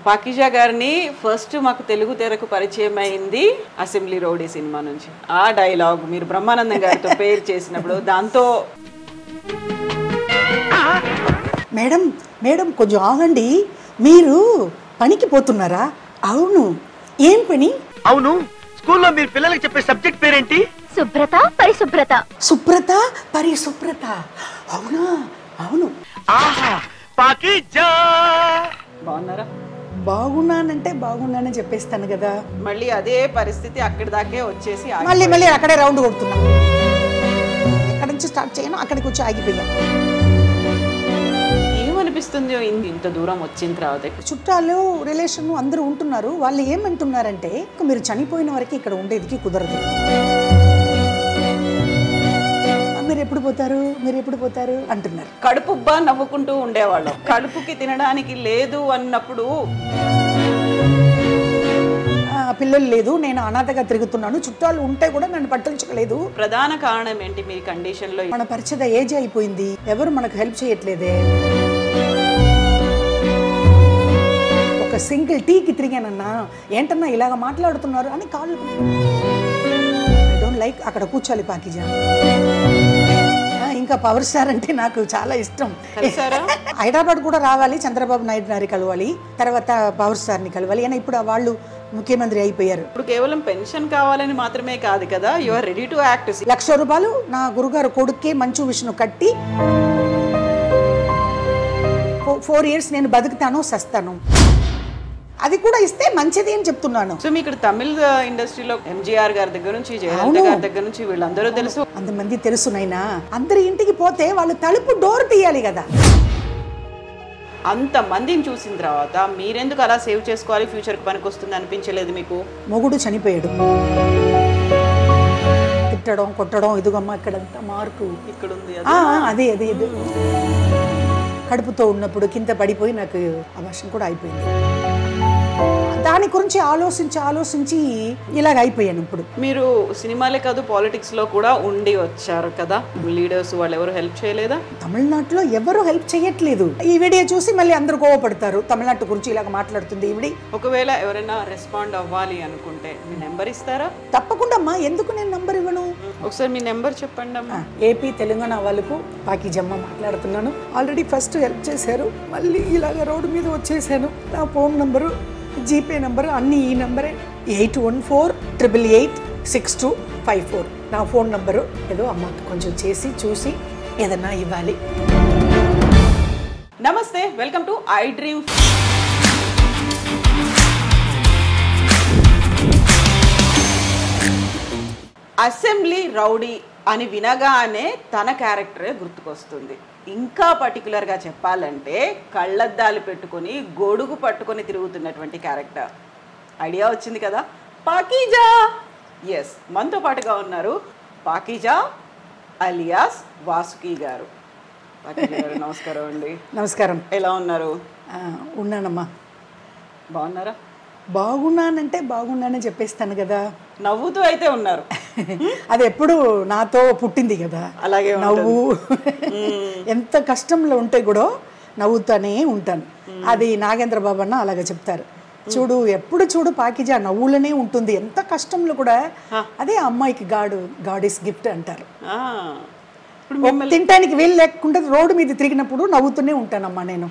పాకిజా గారిని ఫస్ట్ మాకు తెలుగు తెరకు పరిచయం అయింది అసెంబ్లీ రౌడీ సినిమా నుంచి. ఆ డైలాగ్ మీరు బ్రహ్మానందం గారితో పేరు చేసినప్పుడు దాంతో మేడం మేడం కొంచెం ఆగండి, మీరు పనికి పోతున్నారా? అవును. ఏం పని? అవును, స్కూల్లో మీరు పిల్లలకి చెప్పే సబ్జెక్ట్ పేరేంటి? శుభ్రత పరిశుభ్రత. శుభ్రత పరిశుభ్రత. అవునా? అవును. ఆహా, పాకిజా. బాగున్నారా? బాగున్నానంటే బాగున్నానని చెప్పేస్తాను కదా. మళ్ళీ అదే పరిస్థితి అక్కడి దాకే వచ్చేసి మళ్ళీ అక్కడే రౌండ్ కొడుతున్నా. ఎక్కడి నుంచి స్టార్ట్ చేయను అక్కడికి వచ్చి ఆగిపోయా. ఏమనిపిస్తుంది ఇంత దూరం వచ్చిన తర్వాత? చుట్టాలు రిలేషన్ అందరూ ఉంటున్నారు. వాళ్ళు ఏమంటున్నారంటే మీరు చనిపోయిన వరకు ఇక్కడ ఉండేదికి కుదరదు, మీరు ఎప్పుడు పోతారు అంటున్నారు. కడుపుబ్బా నవ్వుకుంటూ ఉండేవాళ్ళం. కడుపుకి తినడానికి లేదు అన్నప్పుడు పిల్లలు లేదు, నేను అనాథగా తిరుగుతున్నాను, చుట్టాలు ఉంటే కూడా నన్ను పట్టించుకోలేదు. ప్రధాన కారణం ఏంటి మీ కండిషన్ లో? మన పరిచయ ఏజ్ అయిపోయింది, ఎవరు మనకు హెల్ప్ చేయట్లేదే. ఒక సింగిల్ టీకి తిరిగానన్నా ఏంటన్నా ఇలాగ మాట్లాడుతున్నారు అని కాళ్ళు. ఐ డోంట్ లైక్ అక్కడ కూర్చోాలి పాకిజా. ఇంకా పవర్ స్టార్ అంటే నాకు చాలా ఇష్టం. హైదరాబాద్ కూడా రావాలి, చంద్రబాబు నాయుడు గారిని కలవాలి, తర్వాత పవర్ స్టార్ని కలవాలి. అయినా ఇప్పుడు వాళ్ళు ముఖ్యమంత్రి అయిపోయారు. ఇప్పుడు కేవలం పెన్షన్ కావాలని మాత్రమే కాదు కదా, you are ready to act. 1,00,000 రూపాయలు నా గురుగారు కొడుక్కే మంచు విష్ణు కట్టి 4 years నేను బతుకుతాను సస్తాను, అది కూడా ఇస్తే మంచిది అని చెప్తున్నాను. సో మీకు తమిళ ఇండస్ట్రీలో ఎంజీఆర్ గారి దగ్గర నుంచి జయలలిత గారి దగ్గర నుంచి వీళ్ళందరూ తెలుసు, అంతమంది తెలుసు నైనా. అందరి ఇంటికి పోతే వాళ్ళు తలుపు డోర్ తీయాలి కదా. అంత మందిని చూసిన తర్వాత మీరెందుకు అలా సేవ్ చేసుకోవాలి, ఫ్యూచర్కి పనికి వస్తుంది అనిపించలేదు మీకు? మొగుడు చనిపోయాడు, తిట్టడం కొట్టడం, ఇదిగమ్మ ఇక్కడంతా మార్కు ఇక్కడ ఉంది, అదే అదే ఇది. కడుపుతో ఉన్నప్పుడు కింద పడిపోయి నాకు అబార్షన్ కూడా అయిపోయింది. దాని గురించి ఆలోచించి ఇలాగ అయిపోయాను. ఇప్పుడు మీరు సినిమాలే కాదు పాలిటిక్స్ లో కూడా ఉండి వచ్చారు కదా, లీడర్స్ వాళ్ళు ఎవరు హెల్ప్ చేయలేదా? తమిళనాడులో ఎవరు హెల్ప్ చేయట్లేదు. ఈ వీడియో చూసి మళ్ళీ అందరూ కోవపడతారు, తమిళనాడు గురించి ఇలాగ మాట్లాడుతుంది ఈవిడి. ఒకవేళ ఎవరైనా రెస్పాండ్ అవ్వాలి అనుకుంటే మీ నెంబర్ ఇస్తారా? తప్పకుండా అమ్మా, ఎందుకు నేను నెంబర్ ఇవ్వను? ఒకసారి మీ నెంబర్ చెప్పండి అమ్మా. ఏపీ తెలంగాణ వాళ్ళకు పాకిజమ్మ మాట్లాడుతున్నాను. ఆల్రెడీ ఫస్ట్ హెల్ప్ చేశారు, మళ్ళీ ఇలాగ రోడ్డు మీద వచ్చేసాను. నా ఫోన్ నంబరు, జీపే నంబరు అన్నీ ఈ నంబరే, 8148886254 నా ఫోన్ నంబరు. ఏదో అమ్మకి కొంచెం చేసి చూసి ఏదన్నా ఇవ్వాలి. నమస్తే, welcome to I dream. Assembly rowdy అని వినగానే తన క్యారెక్టరే గుర్తుకొస్తుంది. ఇంకా పర్టికులర్గా చెప్పాలంటే కళ్ళద్దాలు పెట్టుకొని గొడుగు పట్టుకొని తిరుగుతున్నటువంటి క్యారెక్టర్. ఐడియా వచ్చింది కదా, పాకిజా. ఎస్, మనతో పాటుగా ఉన్నారు పాకిజా అలియాస్ వాసుకి గారు. పాకిజా గారు నమస్కారం అండి. నమస్కారం. ఎలా ఉన్నారు? ఉన్నానమ్మా. బాగున్నారా? బాగున్నానంటే బాగున్నానని చెప్పేస్తాను కదా. నవ్వుతూ అయితే ఉన్నారు. అది ఎప్పుడు నాతో పుట్టింది కదా, అలాగే నవ్వు. ఎంత కష్టంలో ఉంటే కూడా నవ్వుతానే ఉంటాను. అది నాగేంద్ర బాబు అన్న అలాగే చెప్తారు. చూడు, ఎప్పుడు చూడు పాకిజా నవ్వులనే ఉంటుంది, ఎంత కష్టంలో కూడా. అదే అమ్మాయికి గాడ్ ఇస్ గిఫ్ట్ అంటారు. తినటానికి వీలు లేకుండా రోడ్డు మీద తిరిగినప్పుడు నవ్వుతూనే ఉంటానమ్మా నేను.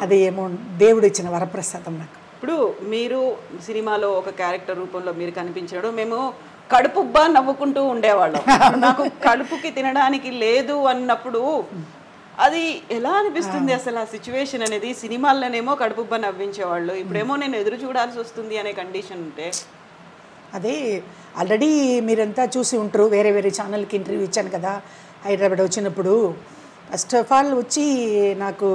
అది ఏమో దేవుడు ఇచ్చిన వరప్రసాదం నాకు. ఇప్పుడు మీరు సినిమాలో ఒక క్యారెక్టర్ రూపంలో మీరు కనిపించడం, మేము కడుపుబ్బా నవ్వుకుంటూ ఉండేవాళ్ళం. నాకు కడుపుకి తినడానికి లేదు అన్నప్పుడు అది ఎలా అనిపిస్తుంది అసలు ఆ సిచ్యువేషన్ అనేది? సినిమాల్లోనేమో కడుపుబ్బా నవ్వించేవాళ్ళు, ఇప్పుడేమో నేను ఎదురు చూడాల్సి వస్తుంది అనే కండిషన్ ఉంటే. అదే ఆల్రెడీ మీరంతా చూసి ఉంటారు, వేరే వేరే ఛానల్కి ఇంటర్వ్యూ ఇచ్చాను కదా హైదరాబాద్ వచ్చినప్పుడు. ఫస్ట్ ఆఫ్ ఆల్ వచ్చి నాకు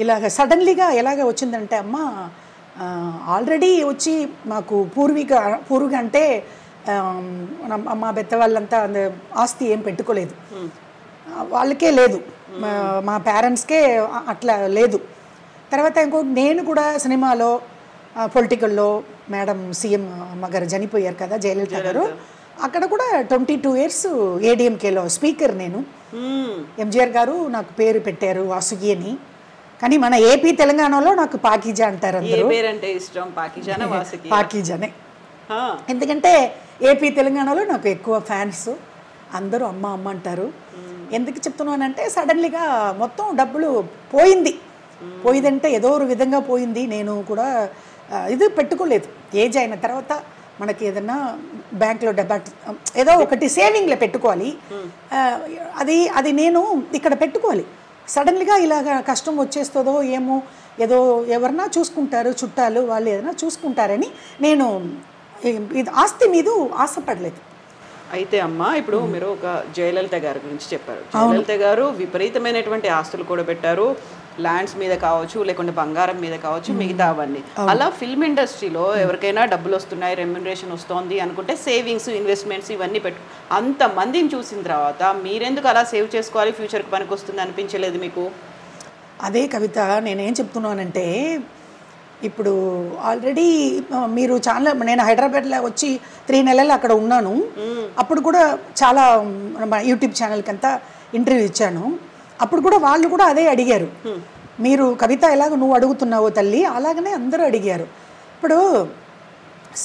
ఇలాగ సడన్లీగా ఎలాగ వచ్చిందంటే, అమ్మ ఆల్రెడీ వచ్చి మాకు పూర్వీక అంటే మా పెద్ద వాళ్ళంతా ఆస్తి ఏం పెట్టుకోలేదు, వాళ్ళకే లేదు, మా పేరెంట్స్కే అట్లా లేదు. తర్వాత ఇంకోటి నేను కూడా సినిమాలో పొలిటికల్లో మేడం సీఎం అమ్మగారు చనిపోయారు కదా జయలలిత గారు, అక్కడ కూడా 22 years ఏడీఎంకేలో స్పీకర్ నేను. ఎంజీఆర్ గారు నాకు పేరు పెట్టారు వాసుకి అని. కానీ మన ఏపీ తెలంగాణలో నాకు పాకీజా అంటారు ఏ అందరూ. పేరంటే ఇష్టం? పాకిజానా వాసుకి? పాకీజానే. ఎందుకంటే ఏపీ తెలంగాణలో నాకు ఎక్కువ ఫ్యాన్స్, అందరూ అమ్మ అమ్మ అంటారు. ఎందుకు చెప్తున్నానంటే సడన్లీగా మొత్తం డబ్బులు పోయిందంటే ఏదో ఒక విధంగా పోయింది. నేను కూడా ఇది పెట్టుకోలేదు. ఏజ్ అయిన తర్వాత మనకి ఏదన్నా బ్యాంక్లో ఏదో ఒకటి సేవింగ్లో పెట్టుకోవాలి. అది నేను ఇక్కడ పెట్టుకోవాలి. సడన్లీగా ఇలాగ కష్టం వచ్చేస్తుందో ఏమో, ఏదో ఎవరన్నా చూసుకుంటారు, చుట్టాలు వాళ్ళు ఏదైనా చూసుకుంటారని నేను ఇది ఆస్తి మీద ఆశపడలేదు. అయితే అమ్మ, ఇప్పుడు మీరు ఒక జయలలిత గారి గురించి చెప్పారు. జయలలిత గారు విపరీతమైనటువంటి ఆస్తులు కూడా పెట్టారు, ల్యాండ్స్ మీద కావచ్చు, లేకుంటే బంగారం మీద కావచ్చు, మిగతా అవన్నీ. అలా ఫిల్మ్ ఇండస్ట్రీలో ఎవరికైనా డబ్బులు వస్తున్నాయి, రెమ్యునరేషన్ వస్తుంది అనుకుంటే సేవింగ్స్, ఇన్వెస్ట్మెంట్స్ ఇవన్నీ అంతమందిని చూసిన తర్వాత మీరెందుకు అలా సేవ్ చేసుకోవాలి, ఫ్యూచర్కి పనికి వస్తుంది అనిపించలేదు మీకు? అదే కవిత, నేనేం చెప్తున్నానంటే ఇప్పుడు ఆల్రెడీ మీరు నేను హైదరాబాద్లో వచ్చి 3 నెలలు అక్కడ ఉన్నాను. అప్పుడు కూడా చాలా యూట్యూబ్ ఛానల్కి అంతా ఇంటర్వ్యూ ఇచ్చాను. అప్పుడు కూడా వాళ్ళు కూడా అదే అడిగారు, మీరు కవిత ఎలాగ నువ్వు అడుగుతున్నావో తల్లి అలాగనే అందరూ అడిగారు. ఇప్పుడు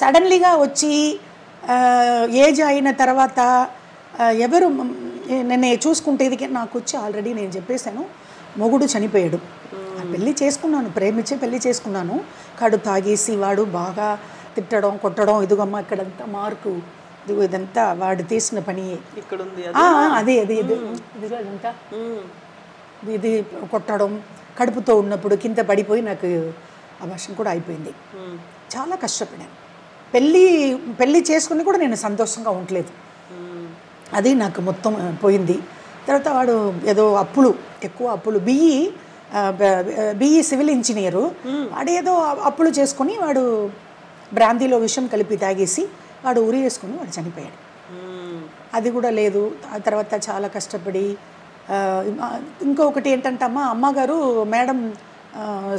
సడన్లీగా వచ్చి ఏజ్ అయిన తర్వాత ఎవరు నన్ను చూసుకుంటే ఇది నాకు వచ్చి ఆల్రెడీ నేను చెప్పేశాను, మొగుడు చనిపోయాడు. పెళ్ళి చేసుకున్నాను, ప్రేమించే పెళ్ళి చేసుకున్నాను. కడు తాగేసి వాడు బాగా తిట్టడం, కొట్టడం, ఇదిగమ్మ ఇక్కడంతా మార్కు, ఇదంతా వాడు తీసిన పని, ఇక్కడ ఉంది అదే ఇదిగో ఇదంతా ఇది కొట్టడం, కడుపుతో ఉన్నప్పుడు కింద పడిపోయి నాకు అబార్షన్ కూడా అయిపోయింది. చాలా కష్టపడాను. పెళ్ళి చేసుకుని కూడా నేను సంతోషంగా ఉండలేదు. అది నాకు మొత్తం పోయింది. తర్వాత వాడు ఏదో ఎక్కువ అప్పులు బిఈ సివిల్ ఇంజనీరు, వాడు ఏదో అప్పులు చేసుకుని వాడు బ్రాందీలో విషం కలిపి తాగేసి వాడు ఉరి వేసుకుని వాడు చనిపోయాడు. అది కూడా లేదు. ఆ తర్వాత చాలా కష్టపడి ఇంకొకటి ఏంటంటే అమ్మగారు మేడం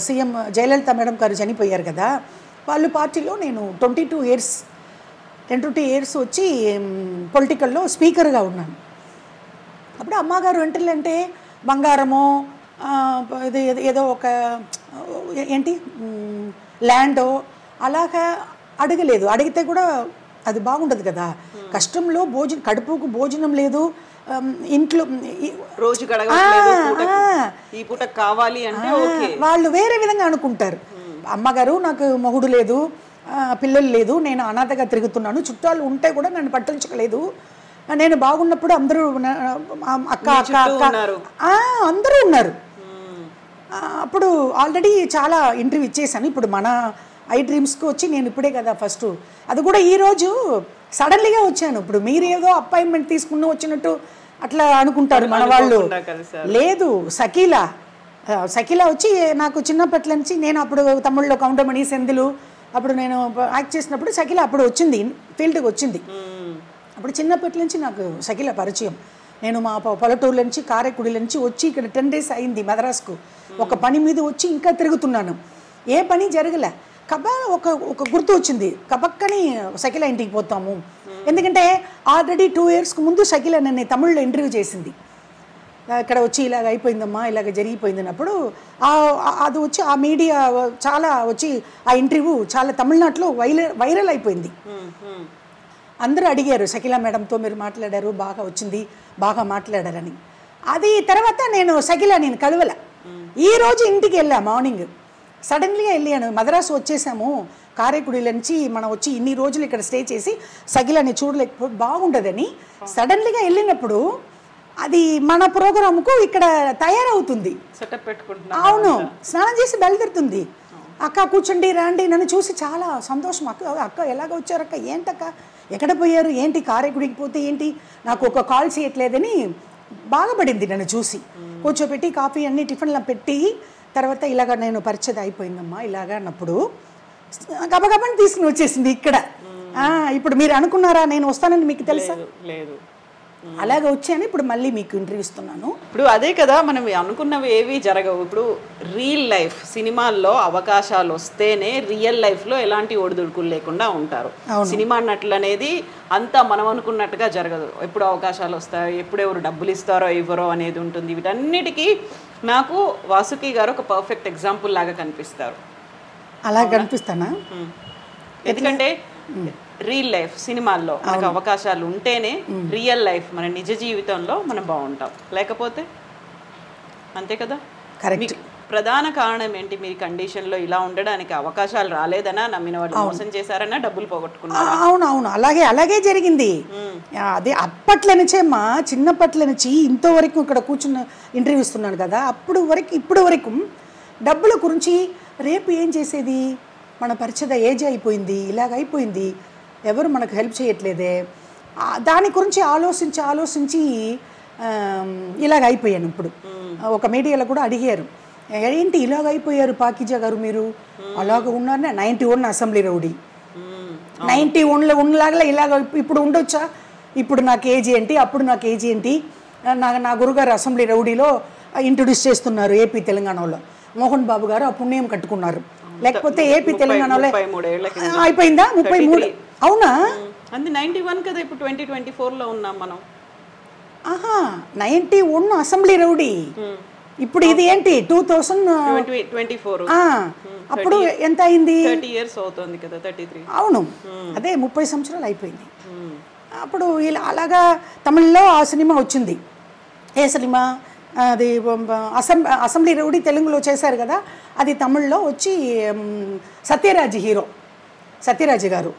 సీఎం జయలలిత మేడం గారు చనిపోయారు కదా, వాళ్ళు పార్టీలో నేను 22 ఇయర్స్ వచ్చి పొలిటికల్లో స్పీకర్గా ఉన్నాను. అప్పుడు అమ్మగారు ఏంటంటే బంగారమో ఇది ఏదో ఒక ఏంటి ల్యాండో అలాగా అడగలేదు. అడిగితే కూడా అది బాగుండదు కదా, కష్టంలో కడుపుకు భోజనం లేదు, ఇంట్లో రోజు ఈ పూట కావాలి అంటే వాళ్ళు వేరే విధంగా అనుకుంటారు. అమ్మగారు నాకు మొగుడు లేదు, పిల్లలు లేదు, నేను అనాథగా తిరుగుతున్నాను, చుట్టాలు ఉంటే కూడా నన్ను పట్టించుకోలేదు, నేను బాగున్నప్పుడు అందరూ అక్క అక్క అక్క అందరూ ఉన్నారు. అప్పుడు ఆల్రెడీ చాలా ఇంటర్వ్యూ ఇచ్చేసాను. ఇప్పుడు మన ఐ డ్రీమ్స్కి వచ్చి నేను ఇప్పుడే కదా ఫస్ట్, అది కూడా ఈరోజు సడన్లీగా వచ్చాను. ఇప్పుడు మీరు ఏదో అపాయింట్మెంట్ తీసుకున్న వచ్చినట్టు అట్లా అనుకుంటారు మన వాళ్ళు. లేదు, సకీలా వచ్చి నాకు చిన్నప్పటి నుంచి, నేను అప్పుడు తమిళ్లో కౌంటమణి సెందులు అప్పుడు నేను యాక్ట్ చేసినప్పుడు సకీలా అప్పుడు వచ్చింది, ఫీల్డ్కి వచ్చింది. అప్పుడు చిన్నప్పటి నుంచి నాకు సకీలా పరిచయం. నేను మా పల్లెటూరు నుంచి కారైకుడి నుంచి వచ్చి ఇక్కడ 10 days అయింది మద్రాసుకు, ఒక పని మీద వచ్చి ఇంకా తిరుగుతున్నాను, ఏ పని జరగలే. ఒక గుర్తు వచ్చింది, కబక్కని సకీలా ఇంటికి పోతాము. ఎందుకంటే ఆల్రెడీ 2 years ముందు సకీలా నన్ను తమిళ్లో ఇంటర్వ్యూ చేసింది. ఇక్కడ వచ్చి ఇలాగ అయిపోయిందమ్మా, ఇలాగ జరిగిపోయిందన్నప్పుడు అది వచ్చి ఆ మీడియా చాలా వచ్చి ఆ ఇంటర్వ్యూ చాలా తమిళనాడులో వైరల్ అయిపోయింది. అందరూ అడిగారు, సకీలా మేడంతో మీరు మాట్లాడారు, బాగా వచ్చింది, బాగా మాట్లాడారని. అది తర్వాత నేను కలవల. ఈరోజు ఇంటికి వెళ్ళా మార్నింగ్, సడన్లీగా వెళ్ళాను. మద్రాసు వచ్చేసాము, కారైకుడి నుంచి మనం వచ్చి ఇన్ని రోజులు ఇక్కడ స్టే చేసి సకీలాని చూడలేకపోతే బాగుండదని సడన్లీగా వెళ్ళినప్పుడు అది మన ప్రోగ్రాముకు ఇక్కడ తయారవుతుంది. అవును, స్నానం చేసి బయలుదేరుతుంది. అక్క కూర్చోండి రండి, నన్ను చూసి చాలా సంతోషం. అక్క ఎలాగ వచ్చారు అక్క, ఏంటక్క ఎక్కడ పోయారు, ఏంటి కారైకుడికి పోతే ఏంటి, నాకు ఒక కాల్ చేయట్లేదని బాధపడింది. నన్ను చూసి కూర్చోబెట్టి కాఫీ అన్ని టిఫిన్లా పెట్టి తర్వాత ఇలాగ నేను పరిచయం అయిపోయిందమ్మా ఇలాగ అన్నప్పుడు గబగబని తీసుకుని వచ్చేసింది ఇక్కడ. ఇప్పుడు మీరు అనుకున్నారా నేను వస్తానని, మీకు తెలుసా? లేదు. అలాగే వచ్చాను. ఇప్పుడు మళ్ళీ మీకు ఇంటర్వ్యూ ఇస్తున్నాను. ఇప్పుడు అదే కదా, మనం అనుకున్నవి ఏవి జరగవు. ఇప్పుడు రియల్ లైఫ్ సినిమాల్లో అవకాశాలు వస్తేనే రియల్ లైఫ్లో ఎలాంటి ఒడిదుడుకులు లేకుండా ఉంటారు. సినిమా నటులు అనేది అంతా మనం అనుకున్నట్టుగా జరగదు. ఎప్పుడు అవకాశాలు వస్తాయో, ఎప్పుడు ఎవరు డబ్బులు ఇస్తారో ఇవ్వరో అనేది ఉంటుంది. వీటన్నిటికీ నాకు వాసుకి గారు ఒక పర్ఫెక్ట్ ఎగ్జాంపుల్ లాగా కనిపిస్తారు. అలా కనిపిస్తానా? ఎందుకంటే రియల్ లైఫ్ సినిమాల్లో మనకు అవకాశాలు ఉంటేనే రియల్ లైఫ్ మన నిజ జీవితంలో మనం బాగుంటాం, లేకపోతే అంతే కదా. కరెక్ట్. ప్రధాన కారణం ఏంటి? మీరు కండిషన్లో ఇలా ఉండడానికి అవకాశాలు రాలేదనా, నమ్మిన వాళ్ళు మోసం చేశారన్నా, డబ్బులు పోగొట్టుకున్నారా? అవును అలాగే జరిగింది. అదే అప్పట్లో నుంచే చిన్నప్పట్ల నుంచి ఇంతవరకు ఇక్కడ కూర్చున్న ఇంటర్వ్యూ ఇస్తున్నాను కదా, ఇప్పుడు వరకు డబ్బుల గురించి రేపు ఏం చేసేది, మన పరిచయ ఏజ్ అయిపోయింది, ఇలాగ అయిపోయింది, ఎవరు మనకు హెల్ప్ చేయట్లేదే, దాని గురించి ఆలోచించి ఇలాగ అయిపోయాను. ఇప్పుడు ఒక మీడియాలో కూడా అడిగారు, ఏంటి ఇలాగ అయిపోయారు పాకిజా గారు మీరు, అలాగ ఉన్నారనే 91 అసెంబ్లీ రౌడీ, 91లో ఉన్నలాగా ఇలాగ ఇప్పుడు ఉండొచ్చా? ఇప్పుడు నాకు ఏజ్ ఏంటి, అప్పుడు నాకు ఏజ్ ఏంటి? నా గురుగారు అసెంబ్లీ రౌడీలో ఇంట్రొడ్యూస్ చేస్తున్నారు ఏపీ తెలంగాణలో, మోహన్ బాబు గారు ఆ పుణ్యం కట్టుకున్నారు. లేకపోతే ఏపీ తెలంగాణలో అయిపోయిందా? 33. అవునా? అది 91 కదా, ఇప్పుడు 2024లో ఉన్నాం మనం. 91 అసెంబ్లీ రౌడీ, ఇప్పుడు ఇది ఏంటి 2024. అప్పుడు ఎంత అయింది? 30 years అవుతుంది కదా, 33. అవును, అదే 30 సంవత్సరాలు అయిపోయింది. అప్పుడు ఇలా అలాగా తమిళ్లో ఆ సినిమా వచ్చింది. ఏ సినిమా అది? అసెంబ్లీ రౌడీ తెలుగులో చేశారు కదా, అది తమిళ్లో వచ్చి సత్యరాజ్ హీరో, సత్యరాజ్ గారు